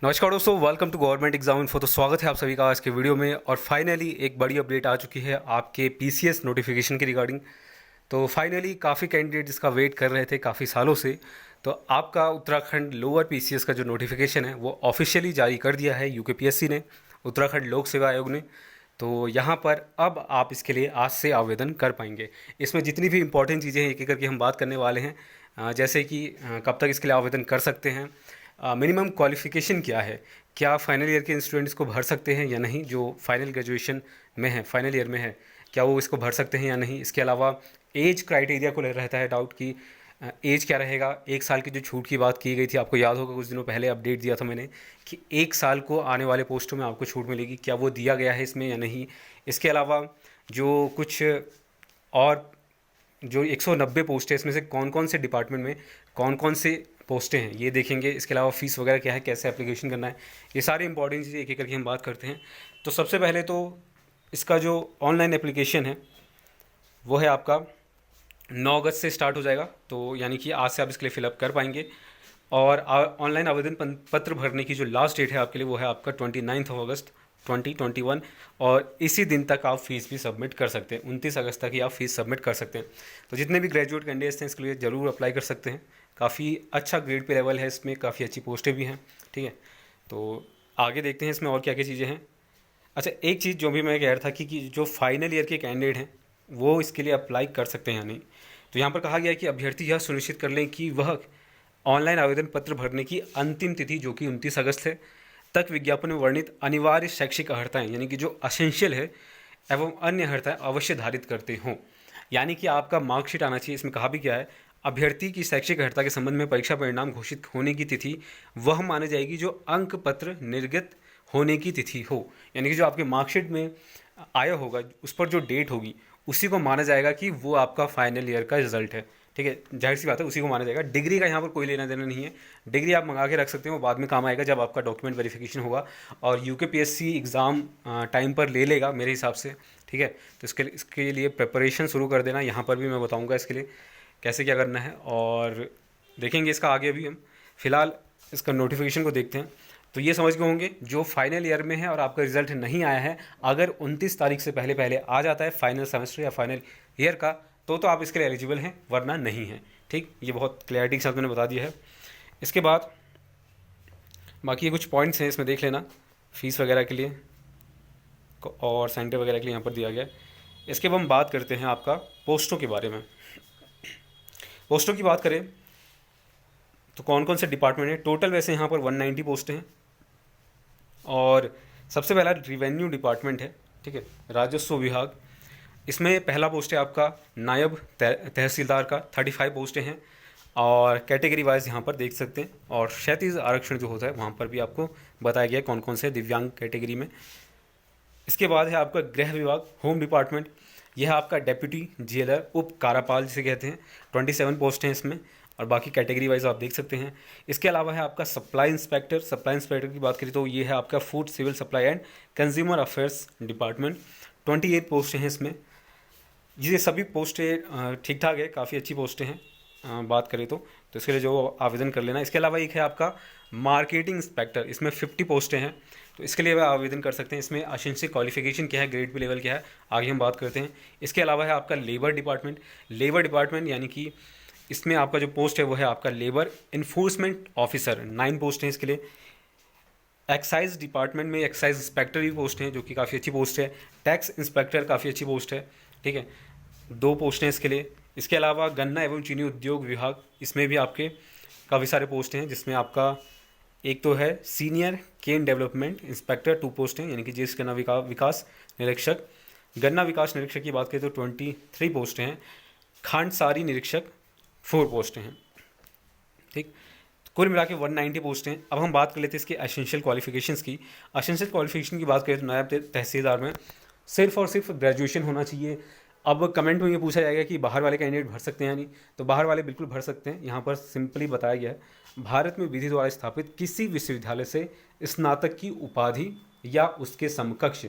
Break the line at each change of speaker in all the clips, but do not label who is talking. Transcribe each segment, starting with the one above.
नमस्कार दोस्तों, welcome to government exam info. तो स्वागत है आप सभी का आज के वीडियो में। और फाइनली एक बड़ी अपडेट आ चुकी है आपके पीसीएस नोटिफिकेशन के रिगार्डिंग। तो फाइनली काफ़ी कैंडिडेट इसका वेट कर रहे थे काफ़ी सालों से। तो आपका उत्तराखंड लोअर पीसीएस का जो नोटिफिकेशन है वो ऑफिशियली जारी कर दिया है यूकेपीएससी ने, उत्तराखंड लोक सेवा आयोग ने। तो यहाँ पर अब आप इसके लिए आज से आवेदन कर पाएंगे। इसमें जितनी भी इंपॉर्टेंट चीज़ें हैं एक एक करके हम बात करने वाले हैं। जैसे कि कब तक इसके लिए आवेदन कर सकते हैं, मिनिमम क्वालिफ़िकेशन क्या है, क्या फाइनल ईयर के स्टूडेंट्स को भर सकते हैं या नहीं, जो फाइनल ग्रेजुएशन में है, फाइनल ईयर में है, क्या वो इसको भर सकते हैं या नहीं। इसके अलावा एज क्राइटेरिया को रहता है डाउट कि एज क्या रहेगा। 1 साल की जो छूट की बात की गई थी, आपको याद होगा कुछ दिनों पहले अपडेट दिया था मैंने कि 1 साल को आने वाले पोस्टों में आपको छूट मिलेगी, क्या वो दिया गया है इसमें या नहीं। इसके अलावा जो कुछ और जो 190 पोस्ट है इसमें से कौन कौन से डिपार्टमेंट में कौन कौन से पोस्टें हैं ये देखेंगे। इसके अलावा फ़ीस वगैरह क्या है, कैसे एप्लीकेशन करना है, ये सारी इंपॉर्टेंट चीज़ें एक एक करके हम बात करते हैं। तो सबसे पहले तो इसका जो ऑनलाइन एप्लीकेशन है वो है आपका 9 अगस्त से स्टार्ट हो जाएगा। तो यानी कि आज से आप इसके लिए फिलअप कर पाएंगे। और ऑनलाइन आवेदन पत्र भरने की जो लास्ट डेट है आपके लिए वो है आपका 29 अगस्त 2021। और इसी दिन तक आप फीस भी सबमिट कर सकते हैं, 29 अगस्त तक ही आप फीस सबमिट कर सकते हैं। तो जितने भी ग्रेजुएट कैंडिडेट्स हैं इसके लिए ज़रूर अप्लाई कर सकते हैं। काफ़ी अच्छा ग्रेड पे लेवल है इसमें, काफ़ी अच्छी पोस्टें भी हैं। ठीक है, तो आगे देखते हैं इसमें और क्या क्या चीज़ें हैं। अच्छा, एक चीज़ जो भी मैं कह रहा था कि जो फाइनल ईयर के कैंडिडेट हैं वो इसके लिए अप्लाई कर सकते हैं या नहीं। तो यहाँ पर कहा गया है कि अभ्यर्थी यह सुनिश्चित कर लें कि वह ऑनलाइन आवेदन पत्र भरने की अंतिम तिथि जो कि 29 अगस्त है तक विज्ञापन में वर्णित अनिवार्य शैक्षिक अर्हताएं यानी कि जो असेंशियल है एवं अन्य अर्हताएं अवश्य धारित करते हों। यानी कि आपका मार्कशीट आना चाहिए। इसमें कहा भी क्या है, अभ्यर्थी की शैक्षिक अर्हता के संबंध में परीक्षा परिणाम घोषित होने की तिथि वह मानी जाएगी जो अंक पत्र निर्गत होने की तिथि हो। यानी कि जो आपके मार्कशीट में आया होगा उस पर जो डेट होगी उसी को माना जाएगा कि वो आपका फाइनल ईयर का रिजल्ट है। ठीक है, जाहिर सी बात है उसी को माना जाएगा। डिग्री का यहाँ पर कोई लेना देना नहीं है। डिग्री आप मंगा के रख सकते हैं, वो बाद में काम आएगा जब आपका डॉक्यूमेंट वेरिफिकेशन होगा और यूकेपीएससी एग्ज़ाम टाइम पर ले लेगा मेरे हिसाब से। ठीक है, तो इसके लिए प्रिपरेशन शुरू कर देना। यहाँ पर भी मैं बताऊँगा इसके लिए कैसे क्या करना है और देखेंगे इसका आगे भी हम। फिलहाल इसका नोटिफिकेशन को देखते हैं। तो ये समझ गए होंगे जो फाइनल ईयर में है और आपका रिजल्ट नहीं आया है, अगर 29 तारीख से पहले पहले आ जाता है फाइनल सेमेस्टर या फाइनल ईयर का तो आप इसके लिए एलिजिबल हैं, वरना नहीं है। ठीक, ये बहुत क्लैरिटी के साथ मैंने बता दिया है। इसके बाद बाकी ये कुछ पॉइंट्स हैं, इसमें देख लेना फीस वगैरह के लिए और सेंटर वगैरह के लिए यहाँ पर दिया गया है। इसके बाद हम बात करते हैं आपका पोस्टों के बारे में। पोस्टों की बात करें तो कौन कौन से डिपार्टमेंट है टोटल, वैसे यहाँ पर 190 पोस्टें हैं। और सबसे पहला रिवेन्यू डिपार्टमेंट है। ठीक है, राजस्व विभाग। इसमें पहला पोस्ट है आपका नायब तहसीलदार का, 35 पोस्टें हैं और कैटेगरी वाइज यहाँ पर देख सकते हैं। और क्षैतिज आरक्षण जो होता है वहाँ पर भी आपको बताया गया कौन कौन से दिव्यांग कैटेगरी में। इसके बाद है आपका गृह विभाग, होम डिपार्टमेंट। यह है आपका डेप्यूटी जेलर, उप कारापाल जिसे कहते हैं, 27 पोस्ट हैं इसमें और बाकी कैटेगरी वाइज आप देख सकते हैं। इसके अलावा है आपका सप्लाई इंस्पेक्टर। सप्लाई इंस्पेक्टर की बात करें तो ये है आपका food civil supply and consumer affairs department, 28 पोस्टें हैं इसमें। ये सभी पोस्टें ठीक ठाक है, काफ़ी अच्छी पोस्टें हैं बात करें तो इसके लिए जो आवेदन कर लेना। इसके अलावा एक है आपका मार्केटिंग इंस्पेक्टर, इसमें 50 पोस्टें हैं तो इसके लिए आप आवेदन कर सकते हैं। इसमें एसेंशियल क्वालिफिकेशन क्या है, ग्रेड पे लेवल क्या है, आगे हम बात करते हैं। इसके अलावा है आपका लेबर डिपार्टमेंट। लेबर डिपार्टमेंट यानी कि इसमें आपका जो पोस्ट है वो है आपका लेबर इन्फोर्समेंट ऑफिसर, 9 पोस्ट हैं इसके लिए। एक्साइज डिपार्टमेंट में एक्साइज इंस्पेक्टर भी पोस्ट हैं जो कि काफ़ी अच्छी पोस्ट है। टैक्स इंस्पेक्टर काफ़ी अच्छी पोस्ट है। ठीक है, 2 पोस्ट हैं इसके लिए। इसके अलावा गन्ना एवं चीनी उद्योग विभाग, इसमें भी आपके काफ़ी सारे पोस्ट हैं जिसमें आपका एक तो है सीनियर केन डेवलपमेंट इंस्पेक्टर, 2 पोस्ट हैं यानी कि जिस गन्ना विकास निरीक्षक। गन्ना विकास निरीक्षक की बात करें तो 23 पोस्ट हैं। खांडसारी निरीक्षक 4 पोस्ट हैं। ठीक, कुल मिला के 190 पोस्ट हैं। अब हम बात कर लेते हैं इसके एसेंशियल क्वालिफिकेशंस की। एसेंशियल क्वालिफिकेशन की बात करें तो नायब तहसीलदार में सिर्फ और सिर्फ ग्रेजुएशन होना चाहिए। अब कमेंट में ये पूछा जाएगा कि बाहर वाले कैंडिडेट भर सकते हैं या नहीं, तो बाहर वाले बिल्कुल भर सकते हैं। यहाँ पर सिंपली बताया गया है भारत में विधि द्वारा स्थापित किसी विश्वविद्यालय से स्नातक की उपाधि या उसके समकक्ष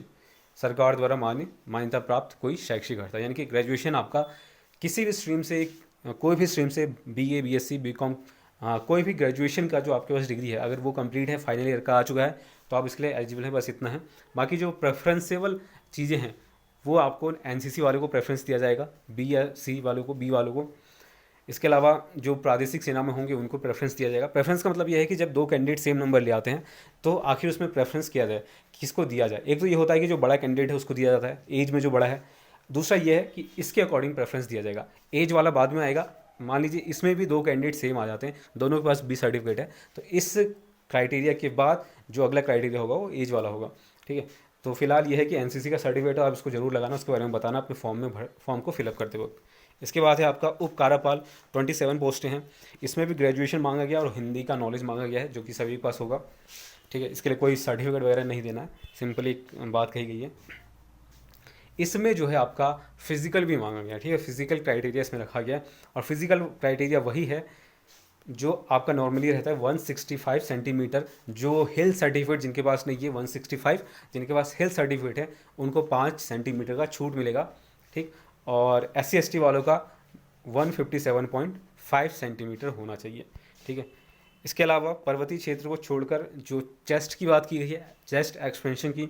सरकार द्वारा मान्यता प्राप्त कोई शैक्षिक अर्हता, यानी कि ग्रेजुएशन आपका किसी भी स्ट्रीम से, कोई भी स्ट्रीम से, बीए, बीएससी, बीकॉम, हाँ, कोई भी ग्रेजुएशन का जो आपके पास डिग्री है अगर वो कंप्लीट है, फाइनल ईयर का आ चुका है, तो आप इसके लिए एलिजिबल हैं, बस इतना है। बाकी जो प्रेफरेंसेबल चीज़ें हैं वो आपको एनसीसी वालों को प्रेफरेंस दिया जाएगा, बी या सी वालों को, बी वालों को। इसके अलावा जो प्रादेशिक सेना में होंगे उनको प्रेफरेंस दिया जाएगा। प्रेफरेंस का मतलब यह है कि जब दो कैंडिडेट सेम नंबर ले आते हैं तो आखिर उसमें प्रेफरेंस किया जाए, किसको दिया जाए। एक तो ये होता है कि जो बड़ा कैंडिडेट है उसको दिया जाता है, एज में जो बड़ा है। दूसरा ये है कि इसके अकॉर्डिंग प्रेफरेंस दिया जाएगा, एज वाला बाद में आएगा। मान लीजिए इसमें भी दो कैंडिडेट सेम आ जाते हैं, दोनों के पास बी सर्टिफिकेट है, तो इस क्राइटेरिया के बाद जो अगला क्राइटेरिया होगा वो एज वाला होगा, ठीक है। तो फिलहाल ये है कि एनसीसी का सर्टिफिकेट आप इसको जरूर लगाना, उसके बारे में बताना अपने फॉर्म को फिलअप करते वक्त। इसके बाद है आपका उप कार्यपाल, 27 पोस्टें हैं। इसमें भी ग्रेजुएशन मांगा गया और हिंदी का नॉलेज मांगा गया है, जो कि सभी के पास होगा, ठीक है। इसके लिए कोई सर्टिफिकेट वगैरह नहीं देना है, सिंपली एक बात कही गई है। इसमें जो है आपका फिजिकल भी मांगा गया, ठीक है। फिजिकल क्राइटेरिया इसमें रखा गया है, और फिजिकल क्राइटेरिया वही है जो आपका नॉर्मली रहता है 165 सेंटीमीटर। जो हेल्थ सर्टिफिकेट जिनके पास नहीं है 165, जिनके पास हेल्थ सर्टिफिकेट है उनको 5 सेंटीमीटर का छूट मिलेगा, ठीक। और SC ST वालों का 157.5 सेंटीमीटर होना चाहिए, ठीक है। इसके अलावा पर्वतीय क्षेत्र को छोड़कर जो चेस्ट की बात की गई है, चेस्ट एक्सपेंशन की,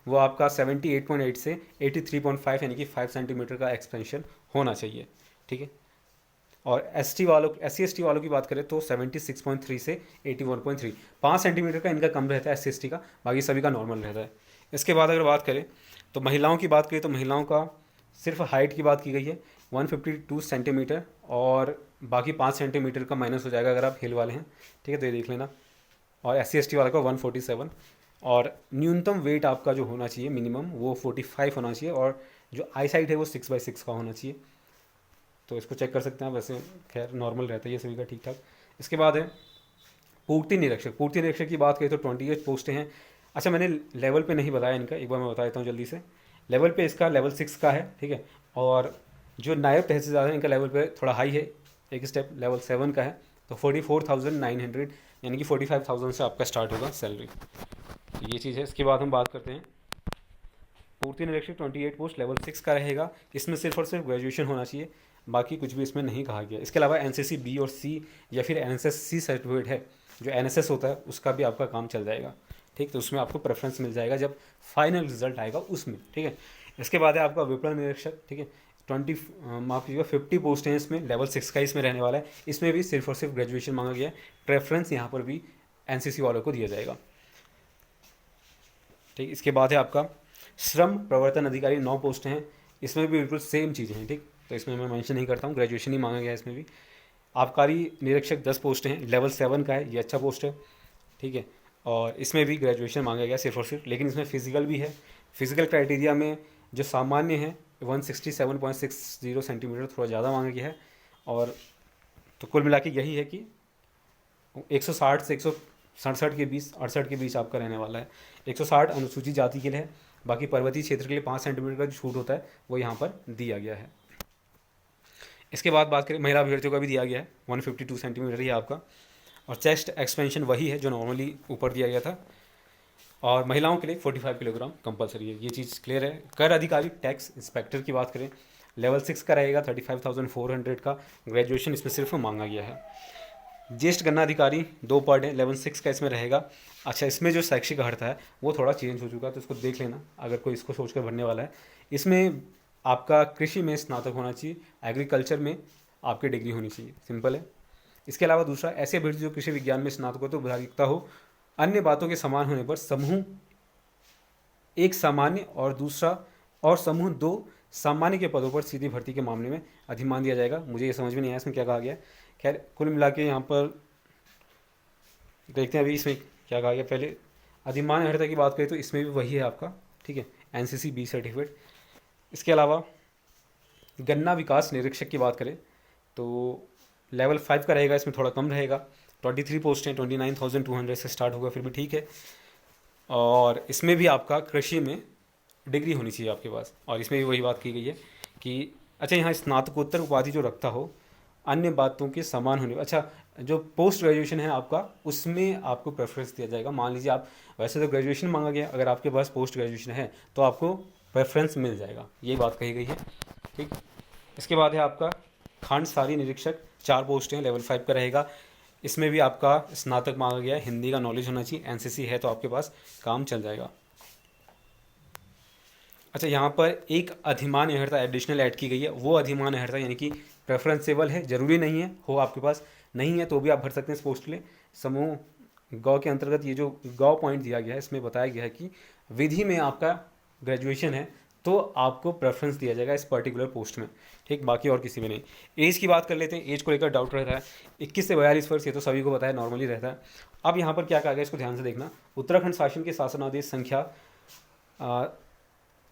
वो आपका 78.8 से 83.5 यानी कि 5 सेंटीमीटर का एक्सपेंशन होना चाहिए, ठीक है। और SC ST वालों की बात करें तो 76.3 से 81.3, 5 सेंटीमीटर का इनका कम रहता है SC ST का, बाकी सभी का नॉर्मल रहता है। इसके बाद अगर बात करें तो महिलाओं की बात करें तो महिलाओं का सिर्फ हाइट की बात की गई है 152 सेंटीमीटर, और बाकी 5 सेंटीमीटर का माइनस हो जाएगा अगर आप हिल वाले हैं, ठीक है, तो ये देख लेना। और SC ST वाला का 147, और न्यूनतम वेट आपका जो होना चाहिए मिनिमम वो 45 होना चाहिए, और जो आई साइट है वो 6/6 का होना चाहिए। तो इसको चेक कर सकते हैं, वैसे खैर नॉर्मल रहता है ये सभी का, ठीक ठाक। इसके बाद है पूर्ति निरीक्षक। पूर्ति निरीक्षक की बात करें तो 28 पोस्टें हैं। अच्छा, मैंने लेवल पे नहीं बताया इनका, एक बार मैं बता देता हूँ जल्दी से। लेवल पे इसका लेवल 6 का है, ठीक है। और जो नायब तहसीलदार है इनका लेवल पे थोड़ा हाई है, एक स्टेप लेवल 7 का है, तो 44,900 यानी कि 45,000 से आपका स्टार्ट होगा सैलरी, तो ये चीज़ है। इसके बाद हम बात करते हैं पूर्ति निरीक्षक 28 पोस्ट लेवल 6 का रहेगा। इसमें सिर्फ और सिर्फ ग्रेजुएशन होना चाहिए, बाकी कुछ भी इसमें नहीं कहा गया। इसके अलावा NCC B और C या फिर NSS C सर्टिफिकेट है, जो NSS होता है उसका भी आपका काम चल जाएगा, ठीक। तो उसमें आपको प्रेफरेंस मिल जाएगा जब फाइनल रिजल्ट आएगा उसमें, ठीक है। इसके बाद है आपका विपणन निरीक्षक, ठीक है। 50 पोस्ट हैं इसमें, लेवल 6 का इसमें रहने वाला है। इसमें भी सिर्फ और सिर्फ ग्रेजुएशन मांगा गया है, प्रेफरेंस यहाँ पर भी NCC वालों को दिया जाएगा, ठीक। इसके बाद है आपका श्रम प्रवर्तन अधिकारी, 9 पोस्ट हैं। इसमें भी बिल्कुल सेम चीज़ें हैं, ठीक। तो इसमें मैं मेंशन नहीं करता हूँ, ग्रेजुएशन ही मांगा गया है इसमें भी। आबकारी निरीक्षक 10 पोस्ट हैं, लेवल 7 का है, ये अच्छा पोस्ट है, ठीक है। और इसमें भी ग्रेजुएशन मांगा गया सिर्फ और सिर्फ, लेकिन इसमें फिजिकल भी है। फिजिकल क्राइटेरिया में जो सामान्य है 167.60 सेंटीमीटर, थोड़ा ज़्यादा मांगा गया है। और तो कुल मिला के यही है कि 160 से 167 के बीच, 68 के बीच आपका रहने वाला है। 160 अनुसूचित जाति के लिए है, बाकी पर्वतीय क्षेत्र के लिए 5 सेंटीमीटर का जो छूट होता है वो यहाँ पर दिया गया है। इसके बाद बात करें महिला अभ्यर्थियों का भी दिया गया है, 152 सेंटीमीटर ही आपका। और चेस्ट एक्सपेंशन वही है जो नॉर्मली ऊपर दिया गया था। और महिलाओं के लिए 45 किलोग्राम कंपलसरी है, ये चीज़ क्लियर है। कर अधिकारी टैक्स इंस्पेक्टर की बात करें, लेवल 6 का रहेगा, 35,400 का। ग्रेजुएशन इसमें सिर्फ मांगा गया है। ज्येष्ठ गन्ना अधिकारी 2 पॉइंट है, लेवल 6 का इसमें रहेगा। अच्छा, इसमें जो शैक्षिक अर्थ है वो थोड़ा चेंज हो चुका है, तो इसको देख लेना अगर कोई इसको सोच कर भरने वाला है। इसमें आपका कृषि में स्नातक होना चाहिए, एग्रीकल्चर में आपकी डिग्री होनी चाहिए, सिंपल है। इसके अलावा दूसरा, ऐसे अभ्यर्थी जो कृषि विज्ञान में स्नातक हो तो प्राथमिकता हो अन्य बातों के समान होने पर समूह 1 सामान्य और दूसरा और समूह 2 सामान्य के पदों पर सीधी भर्ती के मामले में अधिमान दिया जाएगा। मुझे ये समझ में नहीं आया इसमें क्या कहा गया है। खैर कुल मिला के यहाँ पर देखते हैं अभी इसमें क्या कहा गया। पहले अधिमान अर्हता की बात करें तो इसमें भी वही है आपका, ठीक है, NCC B सर्टिफिकेट। इसके अलावा गन्ना विकास निरीक्षक की बात करें तो लेवल 5 का रहेगा, इसमें थोड़ा कम रहेगा। 23 पोस्ट हैं, 29,200 से स्टार्ट होगा, फिर भी ठीक है। और इसमें भी आपका कृषि में डिग्री होनी चाहिए आपके पास, और इसमें भी वही बात की गई है कि अच्छा यहाँ स्नातकोत्तर उपाधि जो रखता हो अन्य बातों के समान होने। अच्छा, जो पोस्ट ग्रेजुएशन है आपका उसमें आपको प्रेफरेंस दिया जाएगा। मान लीजिए आप, वैसे तो ग्रेजुएशन मांगा गया, अगर आपके पास पोस्ट ग्रेजुएशन है तो आपको प्रेफरेंस मिल जाएगा, ये बात कही गई है, ठीक। इसके बाद है आपका खांड सारी निरीक्षक, 4 पोस्ट हैं, लेवल 5 का रहेगा। इसमें भी आपका स्नातक मांगा गया है, हिंदी का नॉलेज होना चाहिए, एनसीसी है तो आपके पास काम चल जाएगा। अच्छा, यहाँ पर एक अधिमान्य अर्हता एडिशनल ऐड की गई है। वो अधिमान्य अर्हता यानी कि प्रेफरेंसेबल है, ज़रूरी नहीं है हो आपके पास, नहीं है तो भी आप भर सकते हैं इस पोस्ट के लिए। समूह गौ के अंतर्गत ये जो गौ पॉइंट दिया गया है इसमें बताया गया है कि विधि में आपका ग्रेजुएशन है तो आपको प्रेफरेंस दिया जाएगा इस पर्टिकुलर पोस्ट में, ठीक, बाकी और किसी में नहीं। एज की बात कर लेते हैं, एज को लेकर डाउट रहता है। 21 से 42 वर्ष ये तो सभी को पता है, नॉर्मली रहता है। अब यहाँ पर क्या कहा गया इसको ध्यान से देखना। उत्तराखंड शासन के शासनादेश संख्या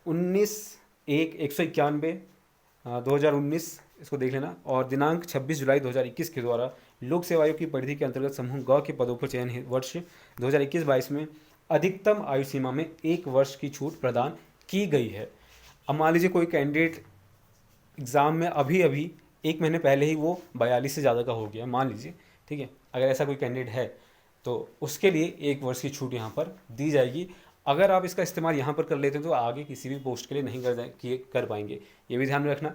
19/1/191 इसको देख लेना, और दिनांक 26 जुलाई 2021 के द्वारा लोक सेवा आयोग की परिधि के अंतर्गत समूह ग के पदों पर चयन वर्ष 2021-22 में अधिकतम आयु सीमा में 1 वर्ष की छूट प्रदान की गई है। अब मान लीजिए कोई कैंडिडेट एग्ज़ाम में अभी अभी 1 महीने पहले ही वो 42 से ज़्यादा का हो गया, मान लीजिए, ठीक है, अगर ऐसा कोई कैंडिडेट है तो उसके लिए 1 वर्ष की छूट यहाँ पर दी जाएगी। अगर आप इसका इस्तेमाल यहाँ पर कर लेते हैं तो आगे किसी भी पोस्ट के लिए नहीं कर पाएंगे, ये भी ध्यान में रखना।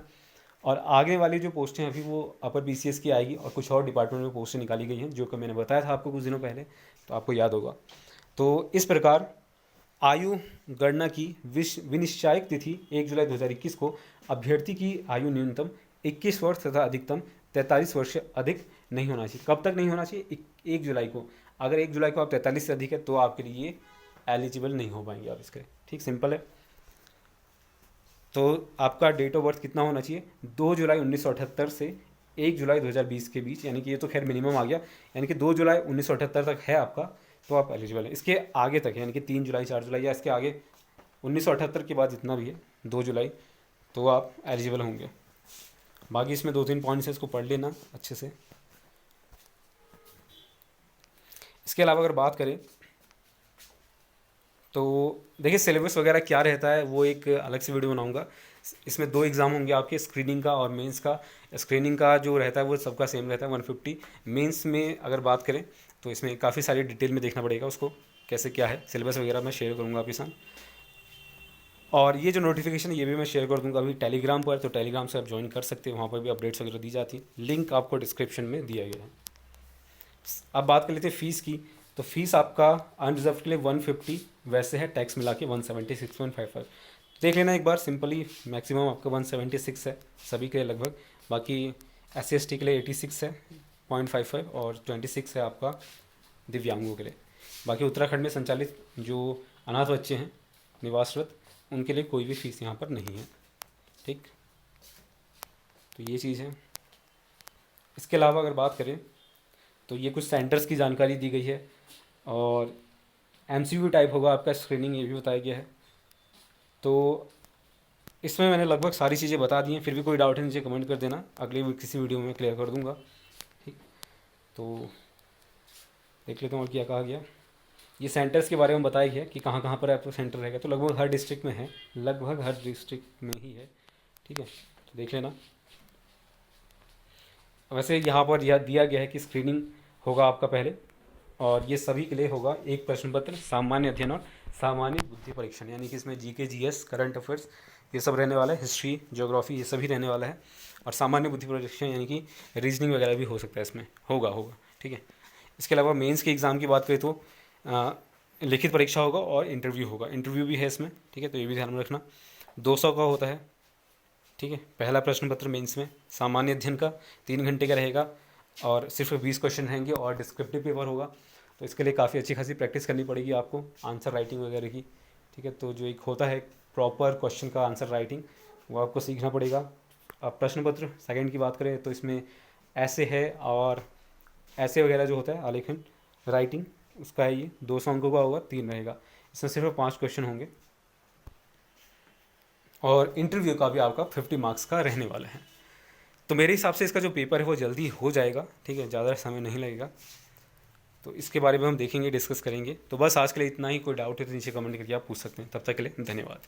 और आगे वाली जो पोस्टें अभी वो अपर BCS की आएगी, और कुछ और डिपार्टमेंट में पोस्टें निकाली गई हैं जो कि मैंने बताया था आपको कुछ दिनों पहले, तो आपको याद होगा। तो इस प्रकार आयु गणना की विनिश्चायक तिथि 1 जुलाई 2021 को अभ्यर्थी की आयु न्यूनतम 21 वर्ष तथा अधिकतम 43 वर्ष से अधिक नहीं होना चाहिए। कब तक नहीं होना चाहिए? 1 जुलाई को। अगर 1 जुलाई को आप 43 से अधिक है तो आपके लिए एलिजिबल नहीं हो पाएंगे आप इसके, ठीक, सिंपल है। तो आपका डेट ऑफ बर्थ कितना होना चाहिए? 2 जुलाई 1978 से 1 जुलाई 2020 के बीच, यानी कि ये तो खैर मिनिमम आ गया, यानी कि 2 जुलाई 1978 तक है आपका तो आप एलिजिबल हैं। इसके आगे तक यानी कि 3 जुलाई 4 जुलाई या इसके आगे 1978 के बाद जितना भी है 2 जुलाई तो आप एलिजिबल होंगे। बाकी इसमें 2-3 पॉइंट्स है, इसको पढ़ लेना अच्छे से। इसके अलावा अगर बात करें तो देखिए सिलेबस वगैरह क्या रहता है वो एक अलग से वीडियो बनाऊंगा। इसमें 2 एग्ज़ाम होंगे आपके, स्क्रीनिंग का और मेंस का। स्क्रीनिंग का जो रहता है वो सबका सेम रहता है 150। मेंस में अगर बात करें तो इसमें काफ़ी सारी डिटेल में देखना पड़ेगा उसको, कैसे क्या है। सिलेबस वगैरह मैं शेयर करूँगा आपके साथ, और ये जो नोटिफिकेशन है ये भी मैं शेयर कर दूँगा अभी टेलीग्राम पर, तो टेलीग्राम से आप ज्वाइन कर सकते हैं, वहाँ पर भी अपडेट्स वगैरह दी जाती है। लिंक आपको डिस्क्रिप्शन में दिया गया है। अब बात कर लेते हैं फ़ीस की। तो फीस आपका अनरिजर्व के लिए 150, वैसे है टैक्स मिला के 176.55। देख लेना एक बार सिंपली, मैक्सिमम आपका 176 है सभी के लिए लगभग। बाकी SC/ST के लिए 86 है 0.55 और 26 है आपका दिव्यांगों के लिए। बाकी उत्तराखंड में संचालित जो अनाथ बच्चे हैं निवासरत, उनके लिए कोई भी फीस यहाँ पर नहीं है, ठीक। तो ये चीज़ है। इसके अलावा अगर बात करें तो ये कुछ सेंटर्स की जानकारी दी गई है, और MCQ टाइप होगा आपका स्क्रीनिंग, ये भी बताया गया है। तो इसमें मैंने लगभग सारी चीज़ें बता दी हैं, फिर भी कोई डाउट है नीचे कमेंट कर देना, अगले किसी वीडियो में क्लियर कर दूंगा, ठीक। तो देख लेते हैं और क्या कहा गया। ये सेंटर्स के बारे में बताया गया कि कहाँ कहाँ पर आपका सेंटर रहेगा, तो लगभग हर डिस्ट्रिक्ट में है, लगभग हर डिस्ट्रिक्ट में ही है, ठीक है। तो देख लेना। वैसे यहाँ पर यह दिया गया है कि स्क्रीनिंग होगा आपका पहले, और ये सभी के लिए होगा एक प्रश्न पत्र, सामान्य अध्ययन और सामान्य बुद्धि परीक्षण, यानी कि इसमें GK GS करंट अफेयर्स ये सब रहने वाला है, हिस्ट्री ज्योग्राफी ये सभी रहने वाला है, और सामान्य बुद्धि परीक्षण यानी कि रीजनिंग वगैरह भी हो सकता है इसमें, होगा, ठीक है। इसके अलावा मेंस के एग्ज़ाम की बात करें तो लिखित परीक्षा होगा और इंटरव्यू होगा, इंटरव्यू भी है इसमें, ठीक है। तो ये भी ध्यान में रखना। 200 का होता है, ठीक है, पहला प्रश्न पत्र मेंस में। सामान्य अध्ययन का 3 घंटे का रहेगा और सिर्फ 20 क्वेश्चन रहेंगे और डिस्क्रिप्टिव पेपर होगा, तो इसके लिए काफ़ी अच्छी खासी प्रैक्टिस करनी पड़ेगी आपको आंसर राइटिंग वगैरह की, ठीक है। तो जो एक होता है प्रॉपर क्वेश्चन का आंसर राइटिंग, वो आपको सीखना पड़ेगा। अब प्रश्न पत्र सेकंड की बात करें तो इसमें ऐसे है और ऐसे वगैरह जो होता है आलेखन राइटिंग, उसका है ये 200 अंकों का होगा, 3 रहेगा, इसमें सिर्फ 5 क्वेश्चन होंगे। और इंटरव्यू का भी आपका 50 मार्क्स का रहने वाला है। तो मेरे हिसाब से इसका जो पेपर है वो जल्दी हो जाएगा, ठीक है, ज़्यादा समय नहीं लगेगा। तो इसके बारे में हम देखेंगे, डिस्कस करेंगे। तो बस आज के लिए इतना ही। कोई डाउट है तो नीचे कमेंट करके आप पूछ सकते हैं। तब तक के लिए धन्यवाद।